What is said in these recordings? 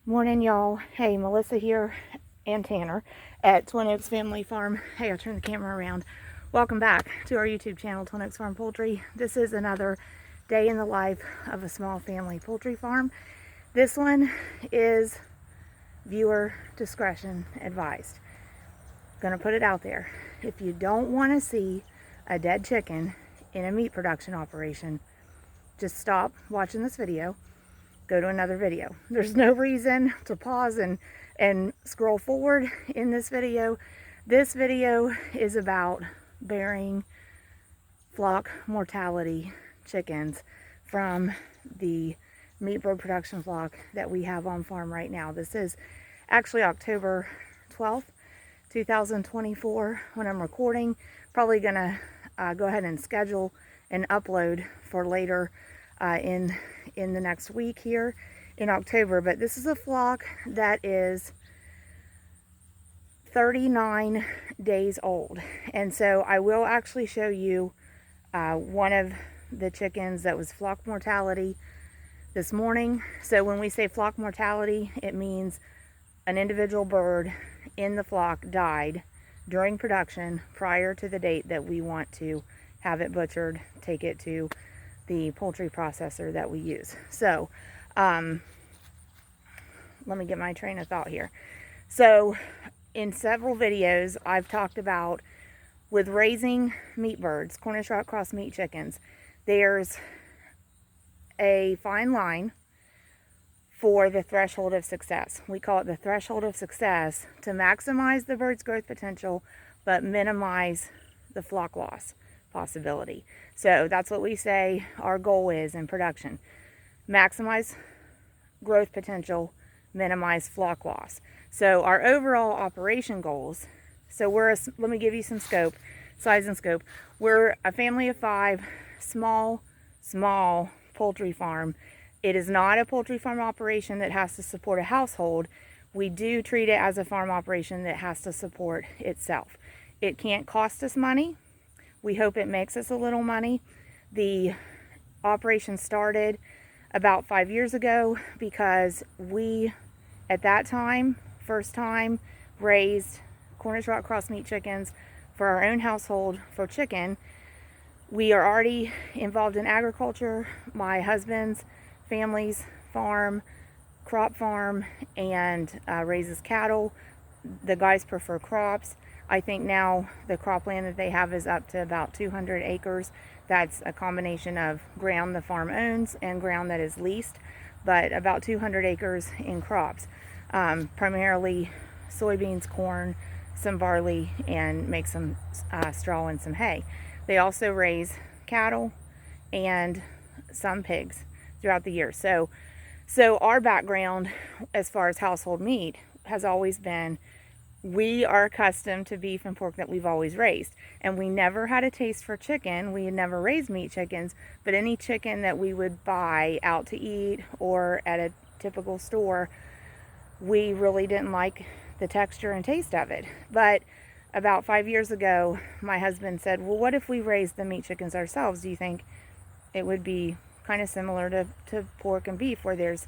Morning, y'all. Hey, Melissa here and Tanner at Twin Oaks Family Farm. Hey, I'll turn the camera around. Welcome back to our YouTube channel, Twin Oaks Farm Poultry. This is another day in the life of a small family poultry farm. This one is viewer discretion advised. Gonna put it out there. If you don't want to see a dead chicken in a meat production operation, just stop watching this video. Go to another video. There's no reason to pause and scroll forward in this video. This video is about bearing flock mortality chickens from the meat bird production flock that we have on farm right now. This is actually October 12th, 2024 when I'm recording. Probably gonna go ahead and schedule an upload for later in the next week here in October. But this is a flock that is 39 days old, and so I will actually show you one of the chickens that was flock mortality this morning. So when we say flock mortality, it means an individual bird in the flock died during production prior to the date that we want to have it butchered, take it to the poultry processor that we use. So let me get my train of thought here. So in several videos I've talked about with raising meat birds, Cornish Rock Cross meat chickens, there's a fine line for the threshold of success. We call it the threshold of success to maximize the bird's growth potential but minimize the flock loss possibility. So that's what we say our goal is in production. Maximize growth potential, minimize flock loss. So our overall operation goals, so let me give you some scope, size and scope. We're a family of 5, small poultry farm. It is not a poultry farm operation that has to support a household. We do treat it as a farm operation that has to support itself. It can't cost us money. We hope it makes us a little money. The operation started about 5 years ago because we, at that time, first time, raised Cornish Rock Cross meat chickens for our own household for chicken. We are already involved in agriculture. My husband's family's farm, crop farm, and raises cattle. The guys prefer crops. I think now the cropland that they have is up to about 200 acres. That's a combination of ground the farm owns and ground that is leased, but about 200 acres in crops. Primarily soybeans, corn, some barley, and make some straw and some hay. They also raise cattle and some pigs throughout the year. So our background as far as household meat has always been, we are accustomed to beef and pork that we've always raised, and we never had a taste for chicken. We had never raised meat chickens, but any chicken that we would buy out to eat or at a typical store, we really didn't like the texture and taste of it. But about 5 years ago, my husband said, well, what if we raised the meat chickens ourselves? Do you think it would be kind of similar to pork and beef, where there's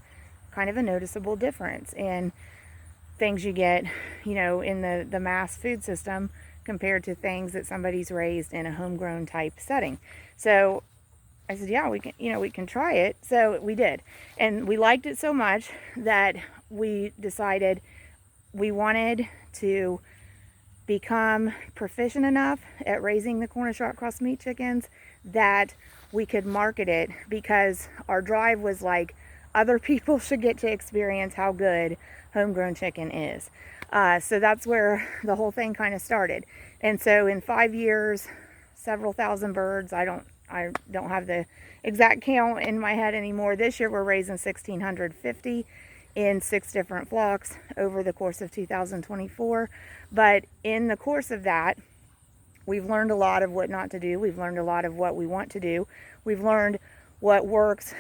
kind of a noticeable difference in things you get, in the mass food system compared to things that somebody's raised in a homegrown type setting? So I said, yeah, we can try it. So we did. And we liked it so much that we decided we wanted to become proficient enough at raising the Cornish Rock Cross meat chickens that we could market it, because our drive was like, other people should get to experience how good homegrown chicken is. So that's where the whole thing kind of started. And so in 5 years, several thousand birds. I don't have the exact count in my head anymore. This year we're raising 1,650 in 6 different flocks over the course of 2024. But in the course of that, we've learned a lot of what not to do. We've learned a lot of what we want to do. We've learned what works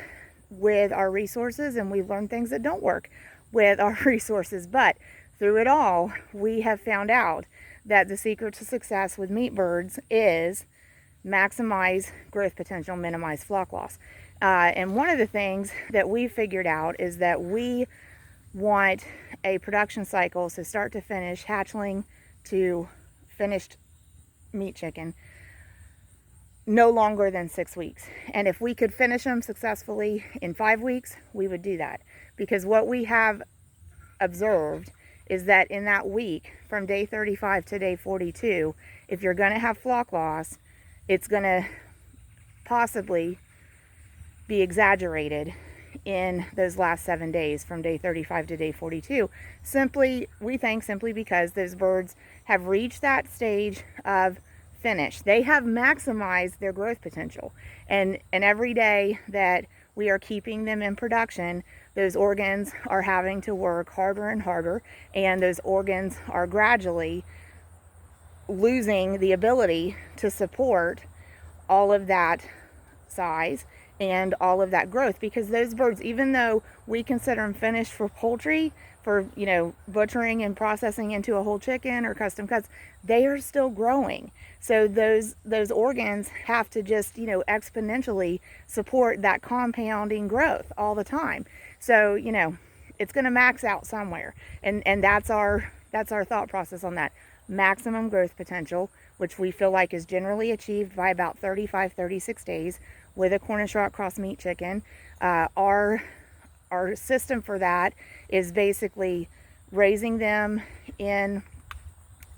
with our resources, and we've learned things that don't work with our resources. But through it all, we have found out that the secret to success with meat birds is maximize growth potential, minimize flock loss. And one of the things that we figured out is that we want a production cycle, so start to finish, hatchling to finished meat chicken, no longer than 6 weeks. And if we could finish them successfully in 5 weeks, we would do that. Because what we have observed is that in that week, from day 35 to day 42, if you're going to have flock loss, it's going to possibly be exaggerated in those last 7 days from day 35 to day 42. We think simply because those birds have reached that stage of finish. They have maximized their growth potential. And every day that we are keeping them in production, those organs are having to work harder and harder, and those organs are gradually losing the ability to support all of that size and all of that growth, because those birds, even though we consider them finished for poultry, for, you know, butchering and processing into a whole chicken or custom cuts, they are still growing. So those organs have to just, you know, exponentially support that compounding growth all the time. So, you know, it's going to max out somewhere, and that's our thought process on that. Maximum growth potential, which we feel like is generally achieved by about 35-36 days with a Cornish Rock Cross meat chicken. Our system for that is basically raising them in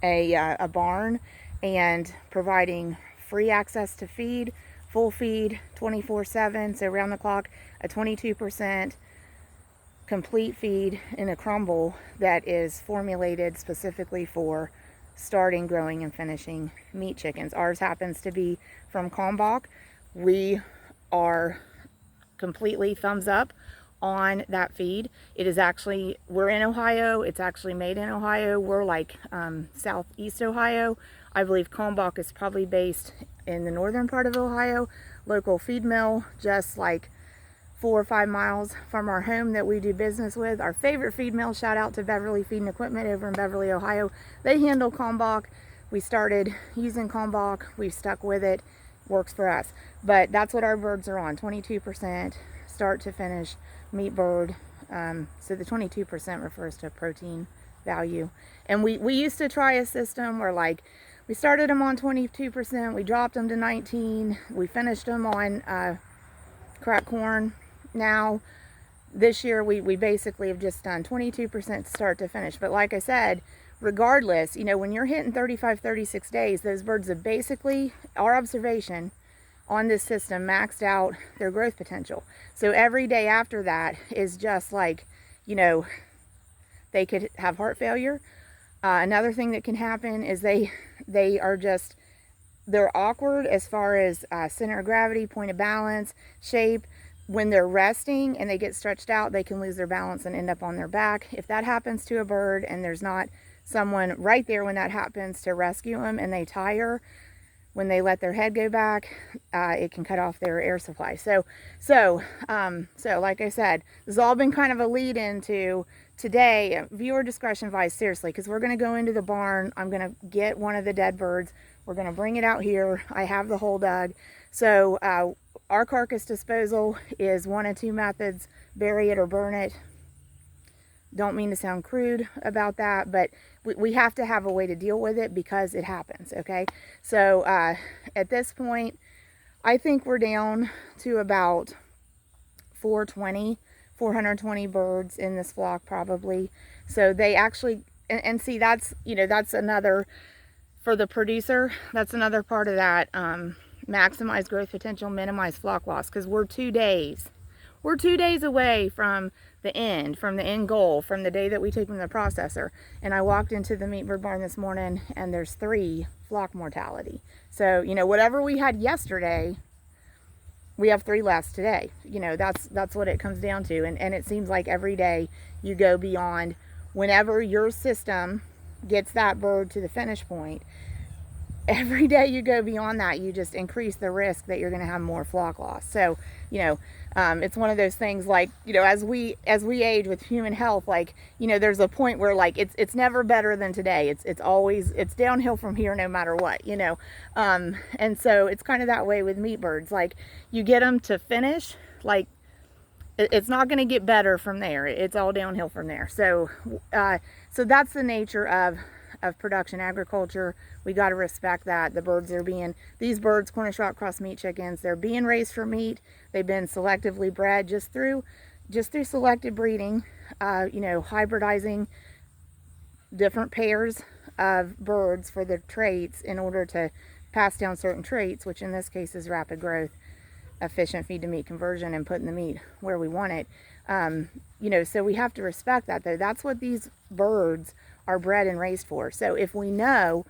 a barn and providing free access to feed, full feed, 24/7, so around the clock, a 22% complete feed in a crumble that is formulated specifically for starting, growing, and finishing meat chickens. Ours happens to be from Kalmbach. We are completely thumbs up on that feed. It is actually, we're in Ohio, it's actually made in Ohio. We're like southeast Ohio. I believe Kalmbach is probably based in the northern part of Ohio. Local feed mill just like 4 or 5 miles from our home that we do business with. Our favorite feed mill, shout out to Beverly Feeding Equipment over in Beverly, Ohio. They handle Kalmbach. We started using Kalmbach. We stuck with it. Works for us. But that's what our birds are on, 22% start to finish meat bird. So the 22% refers to protein value. And we used to try a system where, like, we started them on 22%, we dropped them to 19, we finished them on cracked corn. Now, this year, we basically have just done 22% start to finish. But like I said, regardless, you know, when you're hitting 35-36 days, those birds have basically, our observation on this system, maxed out their growth potential. So every day after that is just like, you know, they could have heart failure. Another thing that can happen is they are just, they're awkward as far as center of gravity, point of balance, shape. When they're resting and they get stretched out, they can lose their balance and end up on their back. If that happens to a bird and there's not someone right there when that happens to rescue them and they tire, when they let their head go back, it can cut off their air supply. So like I said, this has all been kind of a lead into today. Viewer discretion advised, seriously, because we're going to go into the barn. I'm going to get one of the dead birds. We're going to bring it out here. I have the hole dug. So our carcass disposal is one of two methods: bury it or burn it. Don't mean to sound crude about that, but we have to have a way to deal with it because it happens, okay? So at this point, I think we're down to about 420 birds in this flock probably. So they actually, and see, that's, you know, that's another, for the producer, that's another part of that maximize growth potential, minimize flock loss, because we're 2 days away from the end goal, from the day that we take them to the processor. And I walked into the meat bird barn this morning and there's 3 flock mortality. So, you know, whatever we had yesterday, we have 3 less today. You know, that's what it comes down to. And it seems like every day you go beyond, whenever your system gets that bird to the finish point, every day you go beyond that, you just increase the risk that you're going to have more flock loss. So, you know, it's one of those things, like, you know, as we age with human health, like, you know, there's a point where, like, it's never better than today. It's always, it's downhill from here no matter what, you know. And so it's kind of that way with meat birds. Like, you get them to finish, like, it's not going to get better from there. It's all downhill from there. So so that's the nature of production agriculture. We got to respect that. The birds are being, these birds, Cornish Rock Cross meat chickens, they're being raised for meat. They've been selectively bred just through selective breeding, you know, hybridizing different pairs of birds for the traits in order to pass down certain traits, which in this case is rapid growth, efficient feed to meat conversion, and putting the meat where we want it. You know, so we have to respect that, though. That's what these birds are bred and raised for. So if we know,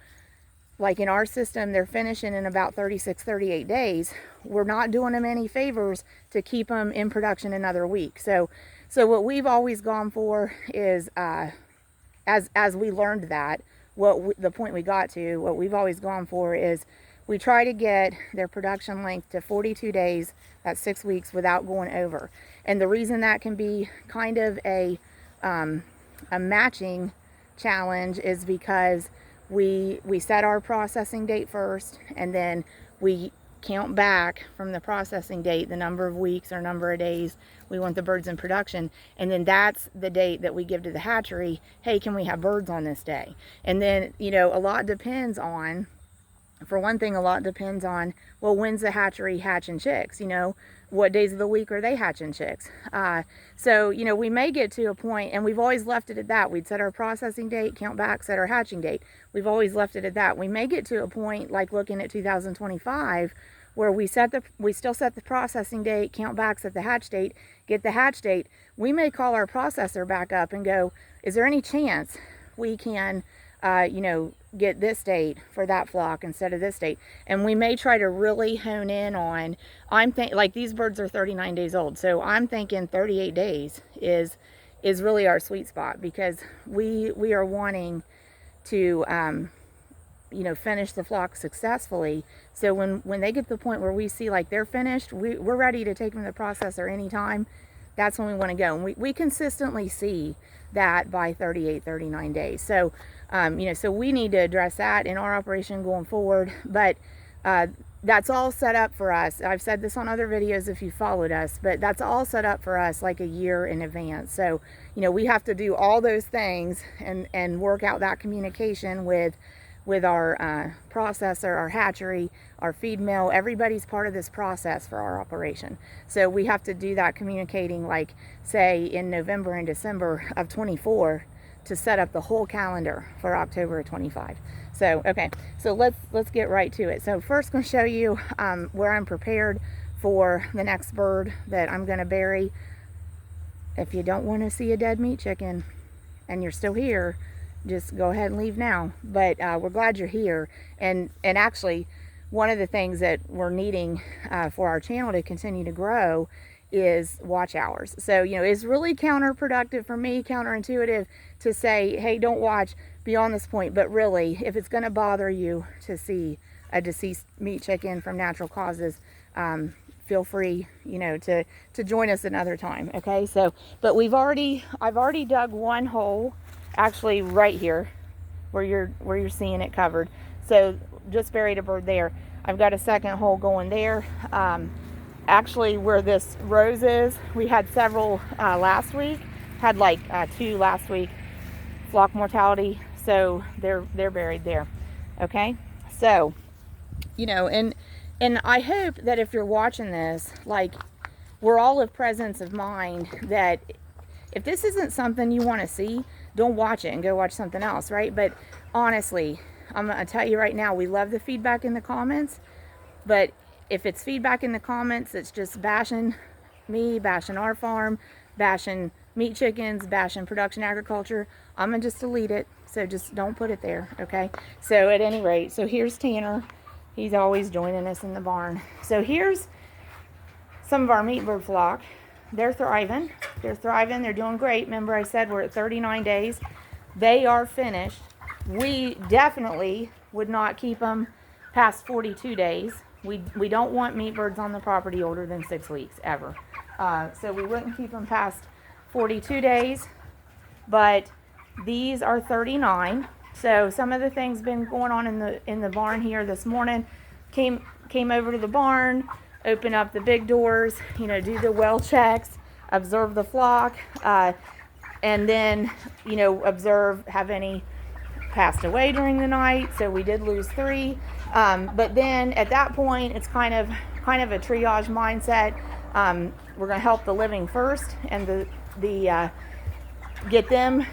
like in our system, they're finishing in about 36, 38 days, we're not doing them any favors to keep them in production another week. So what we've always gone for is, as we learned that, the point we got to, what we've always gone for is we try to get their production length to 42 days, that's 6 weeks, without going over. And the reason that can be kind of a matching challenge is because we set our processing date first, and then we count back from the processing date the number of weeks or number of days we want the birds in production, and then that's the date that we give to the hatchery. Hey, can we have birds on this day? And then, you know, a lot depends on, for one thing, a lot depends on, well, when's the hatchery hatching chicks? You know, what days of the week are they hatching chicks? So, you know, we may get to a point, and we've always left it at that. We'd set our processing date, count back, set our hatching date. We've always left it at that. We may get to a point, like looking at 2025, where we still set the processing date, count back, set the hatch date, get the hatch date. We may call our processor back up and go, is there any chance we can, you know, get this date for that flock instead of this date? And we may try to really hone in on, like these birds are 39 days old, so I'm thinking 38 days is really our sweet spot, because we are wanting to you know, finish the flock successfully. So when they get to the point where we see like they're finished, we're ready to take them to the processor anytime. That's when we want to go, and we consistently see that by 38, 39 days. So you know, so we need to address that in our operation going forward. But that's all set up for us. I've said this on other videos if you followed us, but that's all set up for us like a year in advance. So, you know, we have to do all those things and work out that communication with our processor, our hatchery, our feed mill. Everybody's part of this process for our operation. So we have to do that communicating, like say in November and December of 24, to set up the whole calendar for October of 25. So, okay, so let's get right to it. So first, I'm going to show you where I'm prepared for the next bird that I'm going to bury. If you don't want to see a dead meat chicken and you're still here, just go ahead and leave now. But we're glad you're here. And actually, one of the things that we're needing for our channel to continue to grow is watch hours. So, you know, it's really counterproductive for me, counterintuitive to say, hey, don't watch beyond this point. But really, if it's going to bother you to see a deceased meat chicken from natural causes, feel free, you know, to join us another time. Okay, so, but I've already dug one hole, actually right here where you're seeing it covered. So just buried a bird there. I've got a second hole going there. Actually, where this rose is, we had several last week. Had like 2 last week, flock mortality. So they're buried there. Okay, so, you know, and I hope that if you're watching this, like, we're all of presence of mind, that if this isn't something you want to see, don't watch it and go watch something else, right? But honestly, I'm going to tell you right now, we love the feedback in the comments, but if it's feedback in the comments, it's just bashing me, bashing our farm, bashing meat chickens, bashing production agriculture, I'm going to just delete it. So just don't put it there, okay? So at any rate, so here's Tanner. He's always joining us in the barn. So here's some of our meat bird flock. They're thriving. They're thriving. They're doing great. Remember I said we're at 39 days. They are finished. We definitely would not keep them past 42 days. We don't want meat birds on the property older than 6 weeks, ever. So we wouldn't keep them past 42 days. But these are 39. So some of the things been going on in the barn here this morning. Came over to the barn, open up the big doors, you know, do the well checks, observe the flock, and then, observe have any passed away during the night. So we did lose 3. But then at that point, it's kind of a triage mindset. We're going to help the living first, and the get them,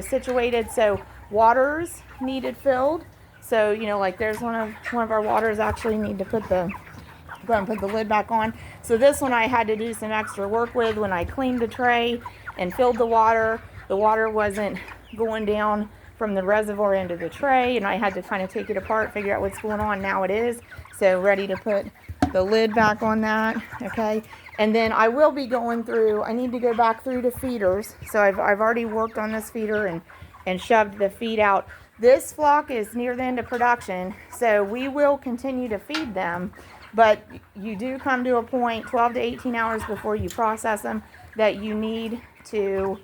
situated. So waters needed filled. So, like there's one of our waters actually need to go and put the lid back on. So this one I had to do some extra work with when I cleaned the tray and filled the water. The water wasn't going down from the reservoir into the tray, and I had to kind of take it apart, figure out what's going on. Now it is. So ready to put the lid back on that, okay? And then I will be going through, I need to go back through to feeders. So I've already worked on this feeder and shoved the feed out. This flock is near the end of production, so we will continue to feed them, but you do come to a point 12 to 18 hours before you process them that you need to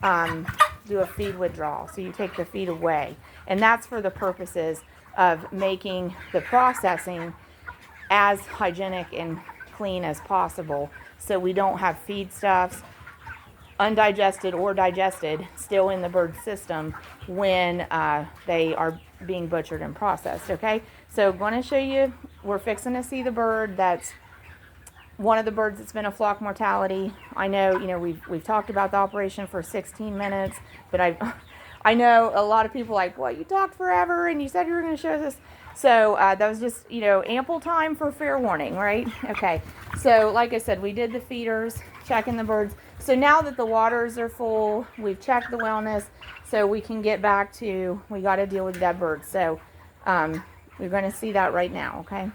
do a feed withdrawal. So you take the feed away, and that's for the purposes of making the processing as hygienic and clean as possible, so we don't have feedstuffs, undigested or digested, still in the bird system when they are being butchered and processed. Okay, so I'm going to show you, we're fixing to see the bird that's one of the birds that's been a flock mortality. I know, we've talked about the operation for 16 minutes, but I know a lot of people like, well, you talked forever and you said you were going to show this. So that was just, ample time for fair warning, right? Okay, so like I said, we did the feeders, checking the birds. So now that the waters are full, we've checked the wellness, so we can get back to, we got to deal with dead birds. So we're going to see that right now, okay?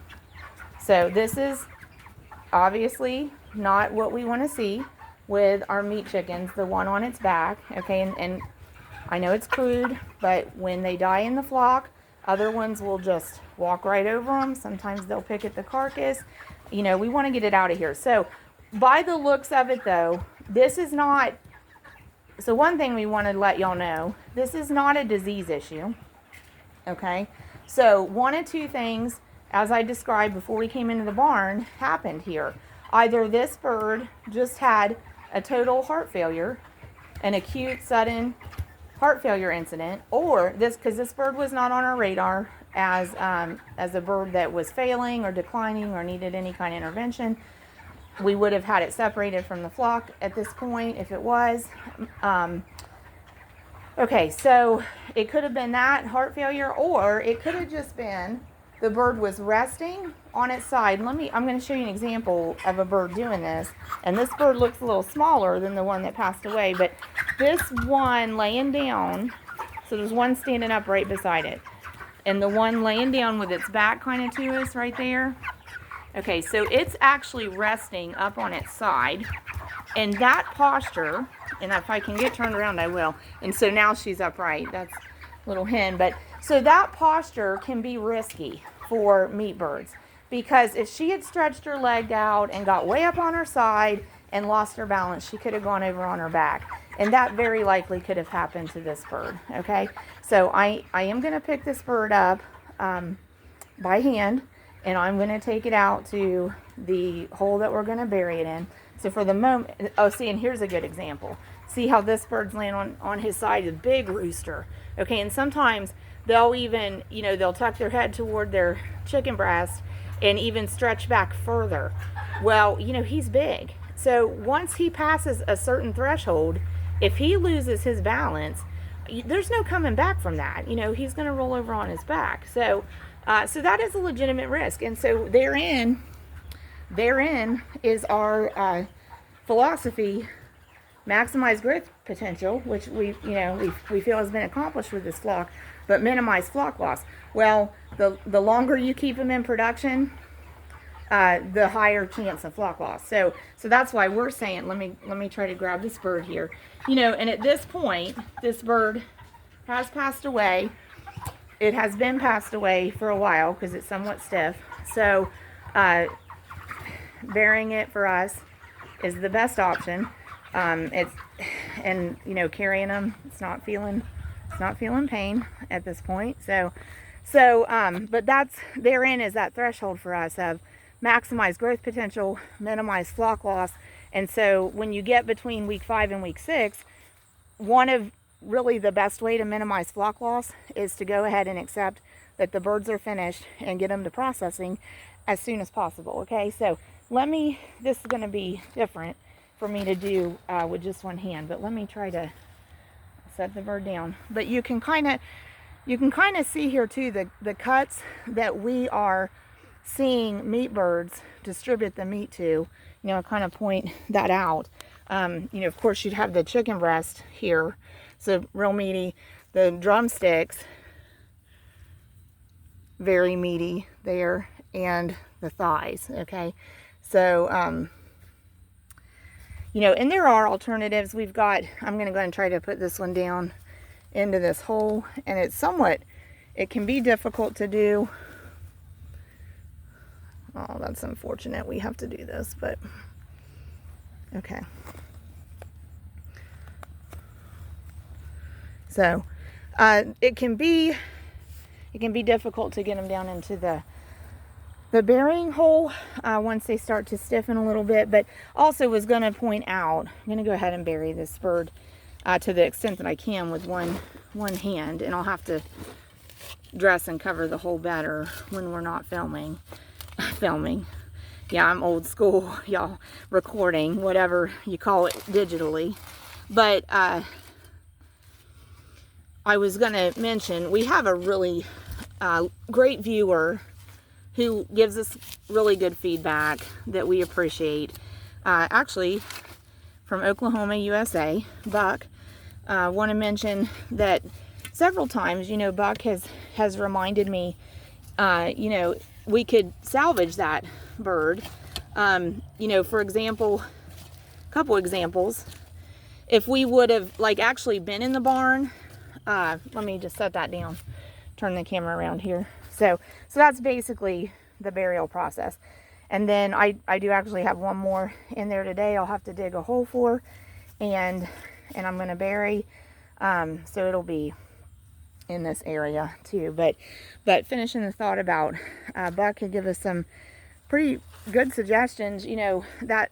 So this is obviously not what we want to see with our meat chickens, the one on its back, okay? And I know it's crude, but when they die in the flock, other ones will just walk right over them. Sometimes they'll pick at the carcass. We want to get it out of here. So by the looks of it, though, this is not, so one thing we want to let y'all know, this is not a disease issue, okay? So one of two things, as I described before we came into the barn, happened here. Either this bird just had a total heart failure, an acute sudden heart failure incident, or because this bird was not on our radar as a bird that was failing or declining or needed any kind of intervention. We would have had it separated from the flock at this point if it was. Okay, so it could have been that heart failure, or it could have just been the bird was resting on its side. I'm going to show you an example of a bird doing this. And this bird looks a little smaller than the one that passed away, but this one laying down, so there's one standing up right beside it, and the one laying down with its back kind of to us right there. Okay, so it's actually resting up on its side, and that posture, and if I can get turned around, I will. And so now she's upright. That's little hen. But so that posture can be risky for meat birds, because if she had stretched her leg out and got way up on her side and lost her balance, she could have gone over on her back, and that very likely could have happened to this bird. Okay, so I am going to pick this bird up by hand, and I'm going to take it out to the hole that we're going to bury it in. So for the moment, oh, see, and here's a good example. See how this bird's laying on his side, a big rooster. Okay, and sometimes they'll even, they'll tuck their head toward their chicken breast and even stretch back further. Well, he's big. So once he passes a certain threshold, if he loses his balance, there's no coming back from that. He's going to roll over on his back. So that is a legitimate risk. And so therein is our philosophy: maximize growth potential, which we feel has been accomplished with this flock, but minimize flock loss. Well, the longer you keep them in production, the higher chance of flock loss. So that's why we're saying, let me try to grab this bird here. And at this point, this bird has passed away. It has been passed away for a while because it's somewhat stiff. So burying it for us is the best option. Carrying them, it's not feeling pain at this point. But therein is that threshold for us of maximize growth potential, minimize flock loss, And so when you get between week 5 and week 6, one of really the best way to minimize flock loss is to go ahead and accept that the birds are finished and get them to processing as soon as possible. Okay, so this is going to be different for me to do with just one hand, but let me try to set the bird down. But you can kind of see here too the cuts that we are seeing meat birds distribute the meat to. You know, kind of point that out. You know, of course, you'd have the chicken breast here, so real meaty. The drumsticks, very meaty there, and the thighs. Okay, so you know, and there are alternatives. We've got, I'm going to go ahead and try to put this one down into this hole, and it can be difficult to do. Oh, that's unfortunate. We have to do this, but okay. So it can be difficult to get them down into the burying hole once they start to stiffen a little bit. But also was going to point out, I'm going to go ahead and bury this bird to the extent that I can with one hand, and I'll have to dress and cover the hole better when we're not filming. Yeah, I'm old school, y'all, recording, whatever you call it, digitally. But I was going to mention, we have a really great viewer who gives us really good feedback that we appreciate. Actually, from Oklahoma, USA, Buck. Want to mention that several times, you know, Buck has reminded me, you know, we could salvage that bird. You know, for example, a couple examples. If we would have like actually been in the barn, let me just set that down, turn the camera around here. So that's basically the burial process. And then I do actually have one more in there today. I'll have to dig a hole for, and I'm going to bury. So it'll be in this area too. But finishing the thought about Buck could give us some pretty good suggestions. You know, that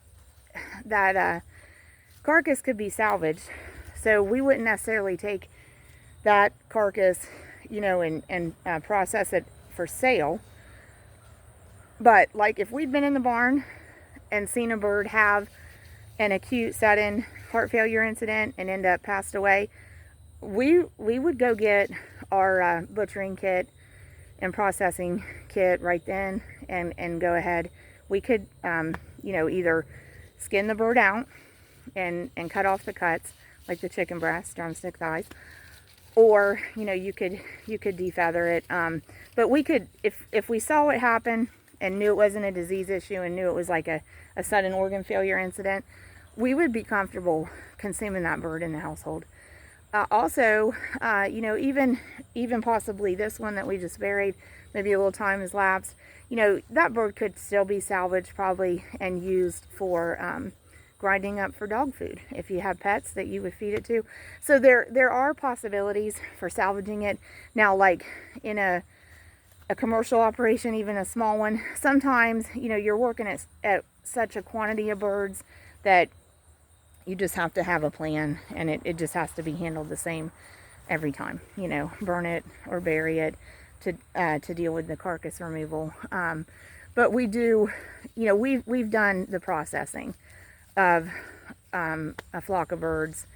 carcass could be salvaged. So we wouldn't necessarily take that carcass, you know, and process it for sale. But like if we'd been in the barn and seen a bird have an acute sudden heart failure incident and end up passed away, we would go get our butchering kit and processing kit right then and go ahead. We could, you know, either skin the bird out and cut off the cuts like the chicken breast, drumstick, thighs, or, you know, you could defeather it. But we could, if we saw it happen and knew it wasn't a disease issue and knew it was like a sudden organ failure incident, we would be comfortable consuming that bird in the household. Also, you know, even possibly this one that we just buried, maybe a little time has lapsed, you know, that bird could still be salvaged probably and used for grinding up for dog food if you have pets that you would feed it to. So there are possibilities for salvaging it. Now, like in a commercial operation, even a small one, sometimes, you know, you're working at such a quantity of birds that you just have to have a plan, and it just has to be handled the same every time. You know, burn it or bury it to deal with the carcass removal. But we do, you know, we've done the processing of a flock of birds,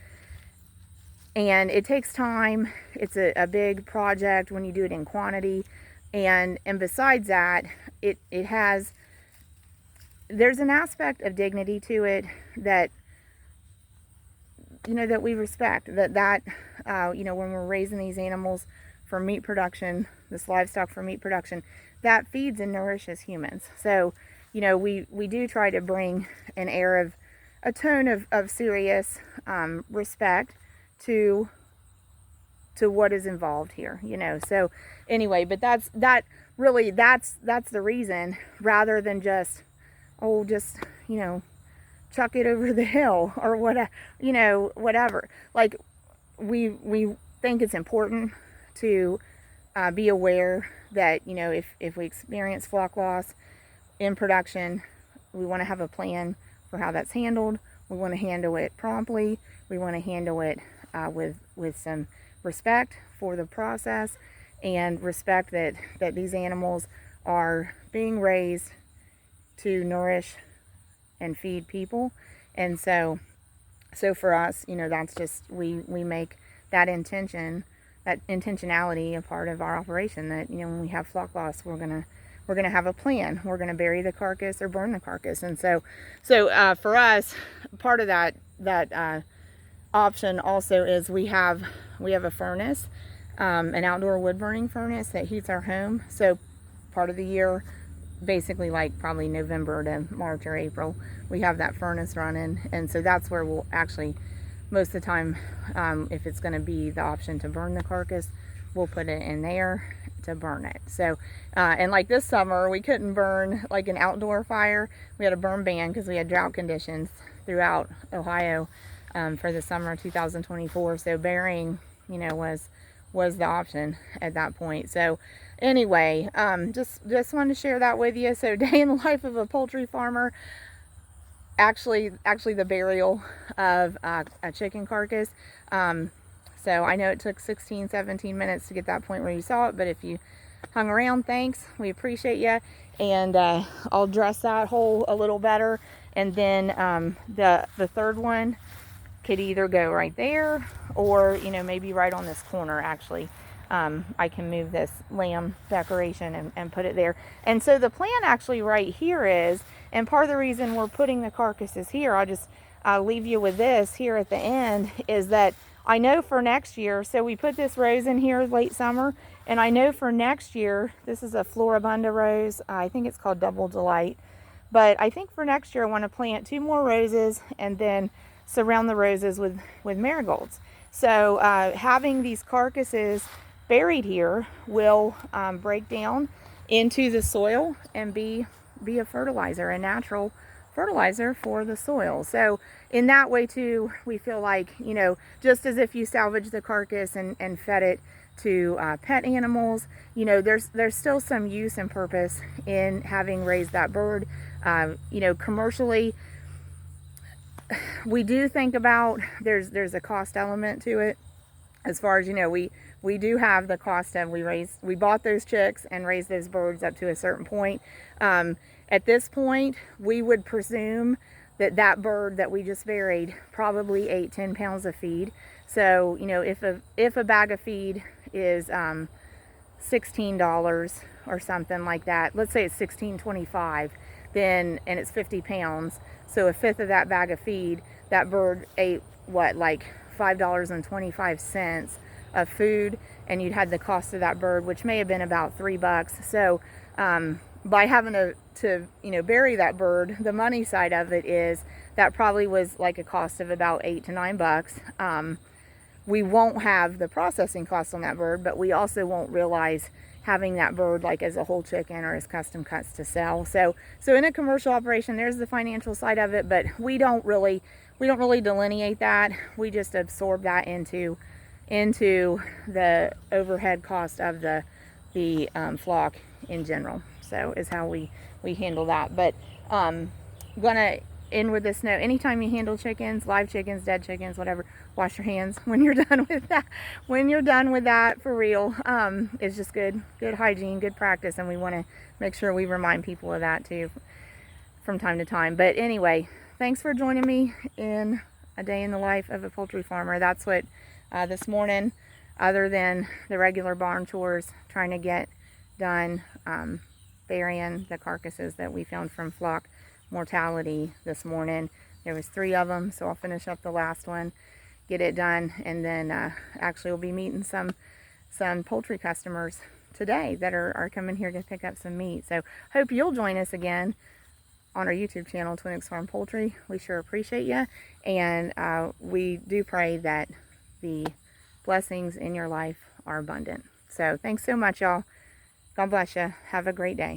and it takes time. It's a big project when you do it in quantity, and besides that, there's an aspect of dignity to it that, you know, that we respect, that you know, when we're raising these animals for meat production, this livestock for meat production, that feeds and nourishes humans. So, you know, we do try to bring an air of, a tone of serious respect to what is involved here, you know. So anyway, but that's the reason, rather than just, you know, chuck it over the hill or whatever, you know, whatever. Like we think it's important to be aware that, you know, if we experience flock loss in production, we want to have a plan for how that's handled. We want to handle it promptly. We want to handle it with some respect for the process, and respect that these animals are being raised to nourish and feed people. And so for us, you know, that's just, we make that intentionality a part of our operation, that, you know, when we have flock loss, we're gonna have a plan. We're gonna bury the carcass or burn the carcass. And so for us, part of that option also is we have a furnace, an outdoor wood burning furnace that heats our home. So part of the year, basically like probably November to March or April, we have that furnace running. And so that's where we'll actually, most of the time, if it's going to be the option to burn the carcass, we'll put it in there to burn it. So and like this summer, we couldn't burn like an outdoor fire. We had a burn ban because we had drought conditions throughout Ohio for the summer of 2024. So burying, you know, was the option at that point. So anyway, just wanted to share that with you. So day in the life of a poultry farmer. Actually the burial of a chicken carcass. So I know it took 16-17 minutes to get that point where you saw it, but if you hung around, thanks, we appreciate you. And I'll dress that hole a little better, and then the third one could either go right there, or, you know, maybe right on this corner. Actually, I can move this lamb decoration and put it there. And so the plan actually right here is, and part of the reason we're putting the carcasses here, I'll leave you with this here at the end, is that I know for next year, so we put this rose in here late summer, and I know for next year, this is a Floribunda rose, I think it's called Double Delight, but I think for next year I want to plant 2 more roses and then surround the roses with marigolds. So having these carcasses buried here will break down into the soil and be a fertilizer, a natural fertilizer for the soil. So in that way too, we feel like, you know, just as if you salvage the carcass and fed it to pet animals, you know, there's still some use and purpose in having raised that bird. You know, commercially, we do think about, there's a cost element to it, as far as, you know, we do have the cost of, we bought those chicks and raised those birds up to a certain point. At this point, we would presume that bird that we just buried probably ate 10 pounds of feed. So, you know, if a bag of feed is $16 or something like that, let's say it's $16.25, then, and it's 50 pounds, so a fifth of that bag of feed, that bird ate what, like $5.25 of food, and you'd had the cost of that bird, which may have been about $3. So by having to you know, bury that bird, the money side of it is that probably was like a cost of about $8 to $9. We won't have the processing costs on that bird, but we also won't realize having that bird like as a whole chicken or as custom cuts to sell. So in a commercial operation, there's the financial side of it, but we don't really delineate that. We just absorb that into the overhead cost of the flock in general. So is how we handle that. But gonna end with this note: anytime you handle chickens, live chickens, dead chickens, whatever, wash your hands when you're done with that. When you're done with that, for real, it's just good hygiene, good practice, and we want to make sure we remind people of that too from time to time. But anyway, thanks for joining me in a day in the life of a poultry farmer. That's what this morning, other than the regular barn chores, trying to get done, burying the carcasses that we found from flock mortality this morning. There was 3 of them, so I'll finish up the last one, get it done, and then actually we'll be meeting some poultry customers today that are coming here to pick up some meat. So hope you'll join us again on our YouTube channel, Twin Oaks Farm Poultry. We sure appreciate you, and we do pray that the blessings in your life are abundant. So thanks so much, y'all. God bless you. Have a great day.